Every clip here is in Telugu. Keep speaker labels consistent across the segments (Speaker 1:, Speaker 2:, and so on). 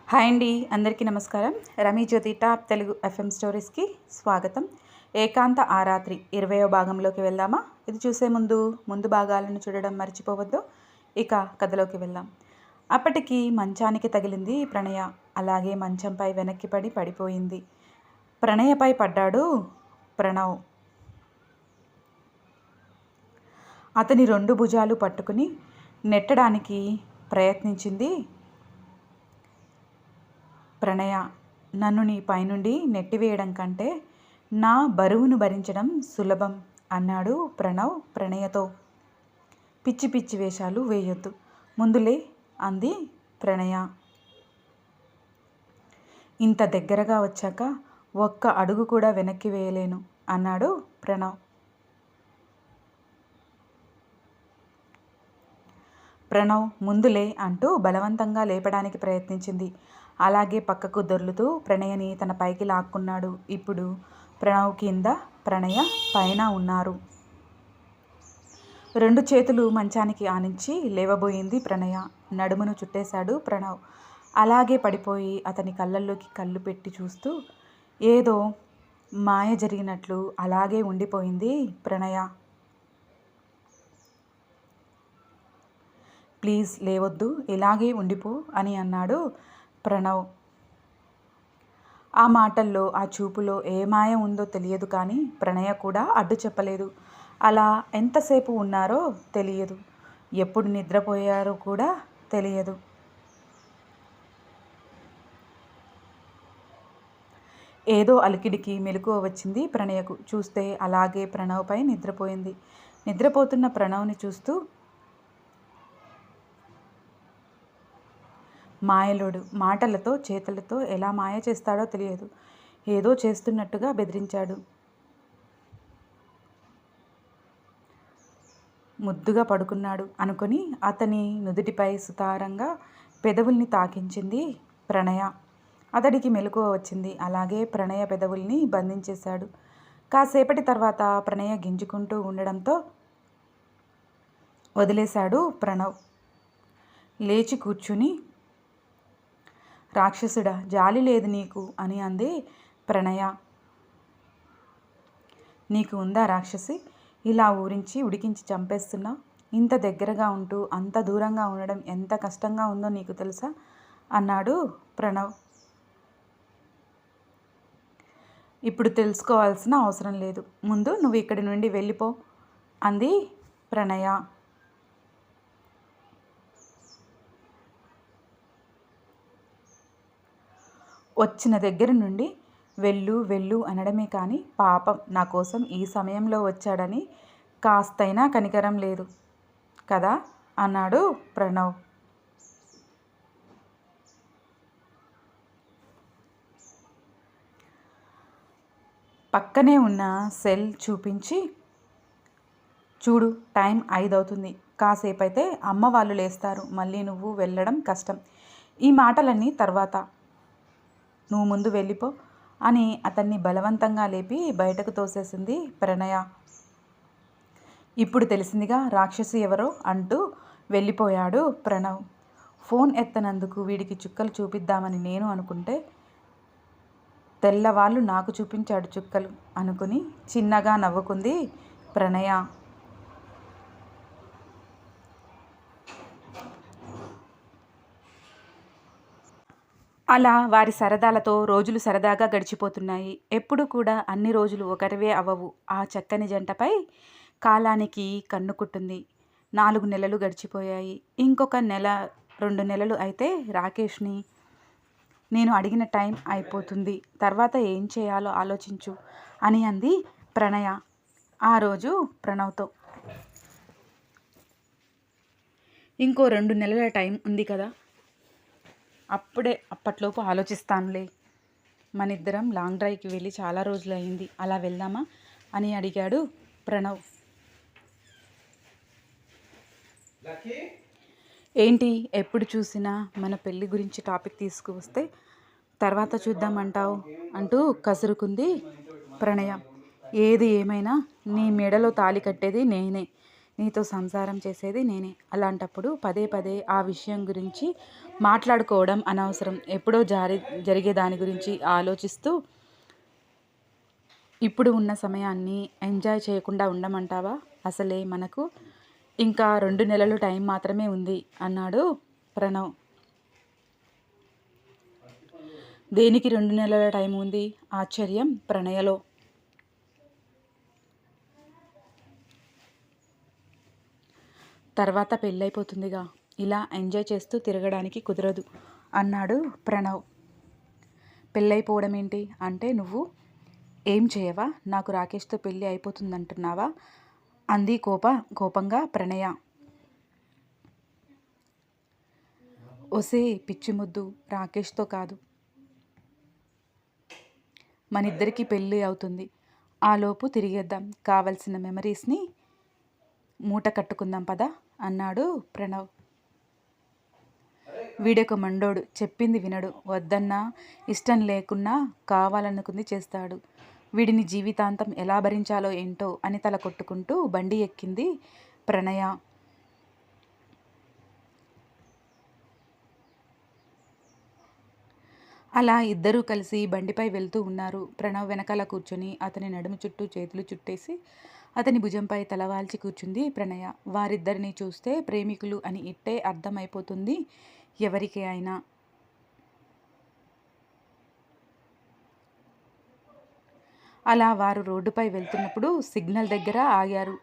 Speaker 1: హాయ్ అండి, అందరికీ నమస్కారం. రమీ జ్యోతి టాప్ తెలుగు ఎఫ్ఎం స్టోరీస్కి స్వాగతం. ఏకాంత ఆ రాత్రి 20వ భాగంలోకి వెళ్దామా? ఇది చూసే ముందు భాగాలను చూడడం మర్చిపోవద్దు. ఇక కథలోకి వెళ్దాం. అప్పటికి మంచానికి తగిలింది ప్రణయ. అలాగే మంచంపై వెనక్కి పడిపోయింది. ప్రణయపై పడ్డాడు ప్రణవ్. అతని 2 భుజాలు పట్టుకుని నెట్టడానికి ప్రయత్నించింది ప్రణయ. నన్ను నీ పైనుండి నెట్టివేయడం కంటే నా బరువును భరించడం సులభం అన్నాడు ప్రణవ్ ప్రణయతో. పిచ్చి పిచ్చి వేషాలు వేయొద్దు, ముందులే అంది ప్రణయ. ఇంత దగ్గరగా వచ్చాక ఒక్క అడుగు కూడా వెనక్కి వేయలేను అన్నాడు ప్రణవ్. ప్రణవ్ ముందులే అంటూ బలవంతంగా లేపడానికి ప్రయత్నించింది. అలాగే పక్కకు దొర్లుతూ ప్రణయని తన పైకి లాక్కున్నాడు. ఇప్పుడు ప్రణవ్ కింద, ప్రణయ పైన ఉన్నారు. 2 చేతులు మంచానికి ఆనించి లేవబోయింది ప్రణయ. నడుమును చుట్టేశాడు ప్రణవ్. అలాగే పడిపోయి అతని కళ్ళల్లోకి కళ్ళు పెట్టి చూస్తూ ఏదో మాయ జరిగినట్లు అలాగే ఉండిపోయింది ప్రణయ. ప్లీజ్ లేవొద్దు, ఇలాగే ఉండిపో అని అన్నాడు ప్రణవ్. ఆ మాటల్లో, ఆ చూపులో ఏ మాయ ఉందో తెలియదు, కానీ ప్రణయ కూడా అడ్డు చెప్పలేదు. అలా ఎంతసేపు ఉన్నారో తెలియదు, ఎప్పుడు నిద్రపోయారో కూడా తెలియదు. ఏదో అలికిడికి మెలకువ వచ్చింది ప్రణయకు. చూస్తే అలాగే ప్రణవ్పై నిద్రపోయింది. నిద్రపోతున్న ప్రణవ్ని చూస్తూ మాయలోడు మాటలతో చేతులతో ఎలా మాయ చేస్తాడో తెలియదు, ఏదో చేస్తున్నట్టుగా బెదిరించాడు. ముద్దుగా పడుకున్నాడు అనుకుని అతని నుదుటిపై సుతారంగా పెదవుల్ని తాకించింది ప్రణయ. అతడికి మెలకువ వచ్చింది. అలాగే ప్రణయ పెదవుల్ని బంధించేశాడు. కాసేపటి తర్వాత ప్రణయ గింజుకుంటూ ఉండడంతో వదిలేశాడు ప్రణవ్. లేచి కూర్చుని, రాక్షసుడా, జాలి లేదు నీకు అని అంది ప్రణయ. నీకు ఉందా రాక్షసి? ఇలా ఊరించి ఉడికించి చంపేస్తున్నావు. ఇంత దగ్గరగా ఉంటూ అంత దూరంగా ఉండడం ఎంత కష్టంగా ఉందో నీకు తెలుసా అన్నాడు ప్రణవ్. ఇప్పుడు తెలుసుకోవాల్సిన అవసరం లేదు, ముందు నువ్వు ఇక్కడి నుండి వెళ్ళిపో అంది ప్రణయ. వచ్చిన దగ్గర నుండి వెళ్ళు అనడమే కానీ పాపం నా కోసం ఈ సమయంలో వచ్చాడని కాస్తైనా కనికరం లేదు కదా అన్నాడు ప్రణవ్. పక్కనే ఉన్న సెల్ చూపించి, చూడు టైం 5 అవుతుంది, కాసేపైతే అమ్మ వాళ్ళు లేస్తారు, మళ్ళీ నువ్వు వెళ్ళడం కష్టం. ఈ మాటలన్నీ తర్వాత, నువ్వు ముందు వెళ్ళిపో అని అతన్ని బలవంతంగా లేపి బయటకు తోసేసింది ప్రణయ. ఇప్పుడు తెలిసిందిగా రాక్షసి ఎవరో అంటూ వెళ్ళిపోయాడు ప్రణవ్. ఫోన్ ఎత్తనందుకు వీడికి చుక్కలు చూపిద్దామని నేను అనుకుంటే తెల్లవాళ్ళు నాకు చూపించాడు చుక్కలు అనుకుని చిన్నగా నవ్వుకుంది ప్రణయ. అలా వారి సరదాలతో రోజులు సరదాగా గడిచిపోతున్నాయి. ఎప్పుడు కూడా అన్ని రోజులు ఒకరివే అవ్వవు. ఆ చక్కని జంటపై కాలానికి కన్ను కుట్టింది. 4 నెలలు గడిచిపోయాయి. ఇంకొక నెల 2 నెలలు అయితే రాకేష్ని, నేను అడిగిన టైం అయిపోతుంది, తర్వాత ఏం చేయాలో ఆలోచించు అని అంది ప్రణయ ఆ రోజు ప్రణవ్తో. ఇంకో 2 నెలల టైం ఉంది కదా, అప్పట్లోపు ఆలోచిస్తానులే. మనిద్దరం లాంగ్ డ్రైవ్కి వెళ్ళి చాలా రోజులు అయింది, అలా వెళ్దామా అని అడిగాడు ప్రణవ్. ఏంటి ఎప్పుడు చూసినా మన పెళ్ళి గురించి టాపిక్ తీసుకువస్తే తర్వాత చూద్దామంటావు అంటూ కసురుకుంది ప్రణయ. ఏది ఏమైనా నీ మెడలో తాళి కట్టేది నేనే, నీతో సంసారం చేసేది నేనే. అలాంటప్పుడు పదే పదే ఆ విషయం గురించి మాట్లాడుకోవడం అనవసరం. ఎప్పుడో జరిగే దాని గురించి ఆలోచిస్తూ ఇప్పుడు ఉన్న సమయాన్ని ఎంజాయ్ చేయకుండా ఉండమంటావా? అసలే మనకు ఇంకా 2 నెలలు టైం మాత్రమే ఉంది అన్నాడు ప్రణవ్. దేనికి 2 నెలల టైం ఉంది? ఆశ్చర్యం ప్రణయలో. తర్వాత పెళ్ళైపోతుందిగా, ఇలా ఎంజాయ్ చేస్తూ తిరగడానికి కుదరదు అన్నాడు ప్రణవ్. పెళ్ళైపోవడం ఏంటి అంటే నువ్వు ఏం చేయవా? నాకు రాకేష్తో పెళ్ళి అయిపోతుందంటున్నావా? అంది కోపంగా ప్రణయ. ఒసే పిచ్చి ముద్దు, రాకేష్తో కాదు, మనిద్దరికీ పెళ్ళి అవుతుంది. ఆలోపు తిరిగేద్దాం. కావలసిన మెమరీస్ని మూట కట్టుకుందాం పదా అన్నాడు ప్రణవ్. వీడొక మండోడు, చెప్పింది వినడు. వద్దన్నా ఇష్టం లేకున్నా కావాలనుకుంది చేస్తాడు. వీడిని జీవితాంతం ఎలా భరించాలో ఏంటో అని తల కొట్టుకుంటూ బండి ఎక్కింది ప్రణయ. అలా ఇద్దరూ కలిసి బండిపై వెళ్తూ ఉన్నారు. ప్రణవ్ వెనకాల కూర్చొని అతని నడుము చుట్టూ చేతులు చుట్టేసి అతని భుజంపై తలవాల్చి కూర్చుంది ప్రణయ. వారిద్దరిని చూస్తే ప్రేమికులు అని ఇట్టే అర్థమైపోతుంది ఎవరికి అయినా. అలా వారు రోడ్డుపై వెళ్తున్నప్పుడు సిగ్నల్ దగ్గర ఆగారు.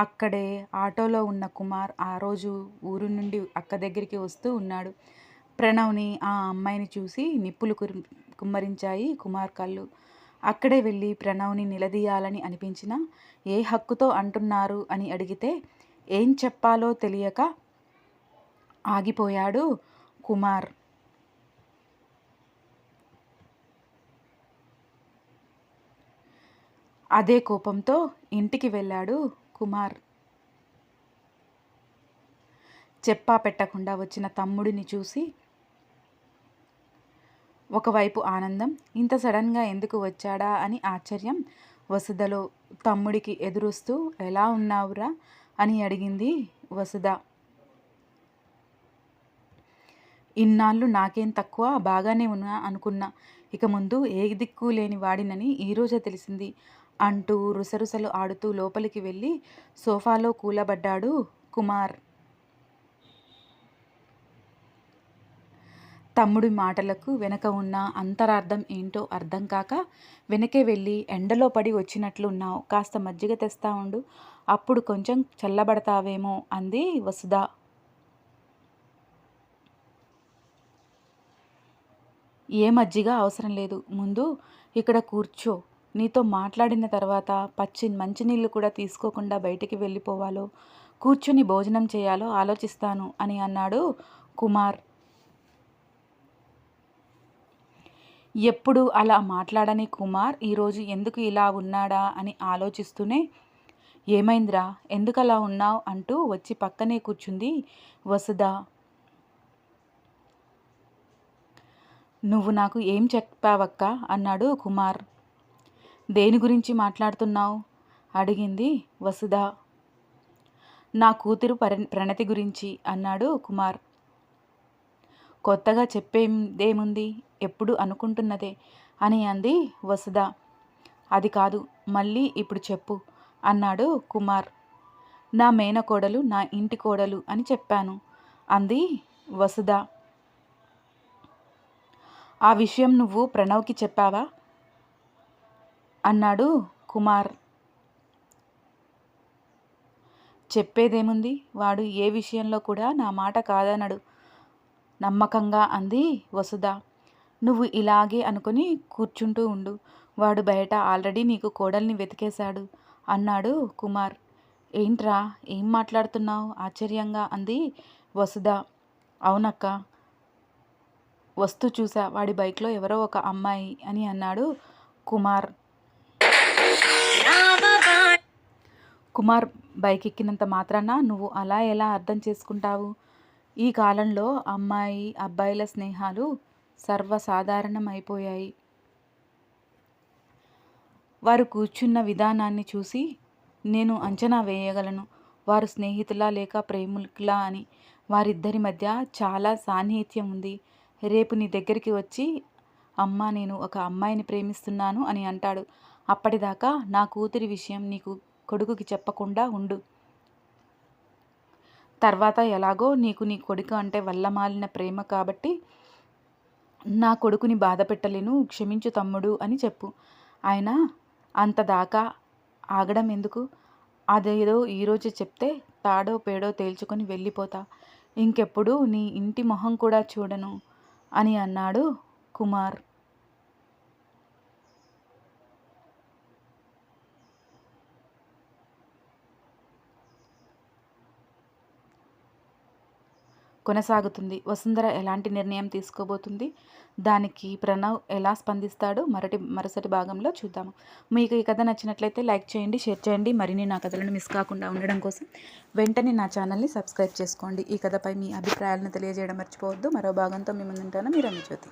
Speaker 1: అక్కడే ఆటోలో ఉన్న కుమార్ ఆ రోజు ఊరు నుండి అక్క దగ్గరికి వస్తూ ఉన్నాడు. ప్రణవ్ని, ఆ అమ్మాయిని చూసి నిప్పులు కుమ్మరించాయి కుమార్ కళ్ళు. అక్కడే వెళ్ళి ప్రణవ్ని నిలదీయాలని అనిపించినా ఏ హక్కుతో అంటున్నారు అని అడిగితే ఏం చెప్పాలో తెలియక ఆగిపోయాడు కుమార్. అదే కోపంతో ఇంటికి వెళ్ళాడు కుమార్. చెప్పా పెట్టకుండా వచ్చిన తమ్ముడిని చూసి ఒకవైపు ఆనందం, ఇంత సడన్గా ఎందుకు వచ్చాడా అని ఆశ్చర్యం వసుధలో. తమ్ముడికి ఎదురొస్తూ ఎలా ఉన్నావురా అని అడిగింది వసుధ. ఇన్నాళ్ళు నాకేం తక్కువ, బాగానే ఉన్నా అనుకున్నా, ఇక ముందు ఏ దిక్కు లేని వాడినని ఈరోజే తెలిసింది అంటూ రుసరుసలు ఆడుతూ లోపలికి వెళ్ళి సోఫాలో కూలబడ్డాడు కుమార్. తమ్ముడి మాటలకు వెనక ఉన్న అంతరార్థం ఏంటో అర్థం కాక వెనకే వెళ్ళి ఎండలో పడి వచ్చినట్లున్నావు, కాస్త మజ్జిగ తెస్తా ఉండు, అప్పుడు కొంచెం చల్లబడతావేమో అంది వసుధ. ఏ మజ్జిగ అవసరం లేదు, ముందు ఇక్కడ కూర్చో, నీతో మాట్లాడిన తర్వాత మంచినీళ్ళు కూడా తీసుకోకుండా బయటికి వెళ్ళిపోవాలో కూర్చుని భోజనం చేయాలో ఆలోచిస్తాను అని అన్నాడు కుమార్. ఎప్పుడు అలా మాట్లాడని కుమార్ ఈరోజు ఎందుకు ఇలా ఉన్నాడా అని ఆలోచిస్తూనే ఏమైందిరా, ఎందుకు అలా ఉన్నావు అంటూ వచ్చి పక్కనే కూర్చుంది వసుధ. నువ్వు నాకు ఏం చెప్పావక్క అన్నాడు కుమార్. దేని గురించి మాట్లాడుతున్నావు అడిగింది వసుధ. నా కూతురు ప్రణతి గురించి అన్నాడు కుమార్. కొత్తగా చెప్పేదేముంది, ఎప్పుడు అనుకుంటున్నదే అని అంది వసుధ. అది కాదు, మళ్ళీ ఇప్పుడు చెప్పు అన్నాడు కుమార్. నా మేనకోడలు నా ఇంటి కోడలు అని చెప్పాను అంది వసుధ. ఆ విషయం నువ్వు ప్రణవ్కి చెప్పావా అన్నాడు కుమార్. చెప్పేదేముంది, వాడు ఏ విషయంలో కూడా నా మాట కాదనడు నమ్మకంగా అంది వసుధ. నువ్వు ఇలాగే అనుకుని కూర్చుంటూ ఉండు, వాడు బయట ఆల్రెడీ నీకు కోడల్ని వెతికేశాడు అన్నాడు కుమార్. ఏంట్రా, ఏం మాట్లాడుతున్నావు ఆశ్చర్యంగా అంది వసుధ. అవునక్క, వస్తూ చూసా, వాడి బైక్లో ఎవరో ఒక అమ్మాయి అని అన్నాడు కుమార్. కుమార్ బైక్ ఎక్కినంత మాత్రాన నువ్వు అలా ఎలా అర్థం చేసుకుంటావు? ఈ కాలంలో అబ్బాయిల స్నేహాలు సర్వసాధారణం అయిపోయాయి. వారు కూర్చున్న విధానాన్ని చూసి నేను అంచనా వేయగలను. వారు స్నేహితులా లేక ప్రేమికులా అని. వారిద్దరి మధ్య చాలా సాన్నిహిత్యం ఉంది. రేపు నీ దగ్గరికి వచ్చి అమ్మా నేను ఒక అమ్మాయిని ప్రేమిస్తున్నాను అని అంటాడు. అప్పటిదాకా నా కూతురి విషయం నీకు కొడుకుకి చెప్పకుండా ఉండు. తర్వాత ఎలాగో నీకు నీ కొడుకు అంటే వల్లమాలిన ప్రేమ కాబట్టి నా కొడుకుని బాధ పెట్టలేను, క్షమించు తమ్ముడు అని చెప్పు. ఆయన అంతదాకా ఆగడం ఎందుకు? అదేదో ఈరోజు చెప్తే తాడో పేడో తేల్చుకొని వెళ్ళిపోతా. ఇంకెప్పుడు నీ ఇంటి మొహం కూడా చూడను అని అన్నాడు కుమార్. కొనసాగుతుంది. వసుంధర ఎలాంటి నిర్ణయం తీసుకోబోతుంది? దానికి ప్రణవ్ ఎలా స్పందిస్తాడు? మరుసటి భాగంలో చూద్దాము. మీకు ఈ కథ నచ్చినట్లయితే లైక్ చేయండి, షేర్ చేయండి. మరిన్ని నా కథలను మిస్ కాకుండా ఉండడం కోసం వెంటనే నా ఛానల్ని సబ్స్క్రైబ్ చేసుకోండి. ఈ కథపై మీ అభిప్రాయాలను తెలియజేయడం మర్చిపోవద్దు. మరో భాగంతో మీ ముందుంటాను. మీరు జ్యోతి.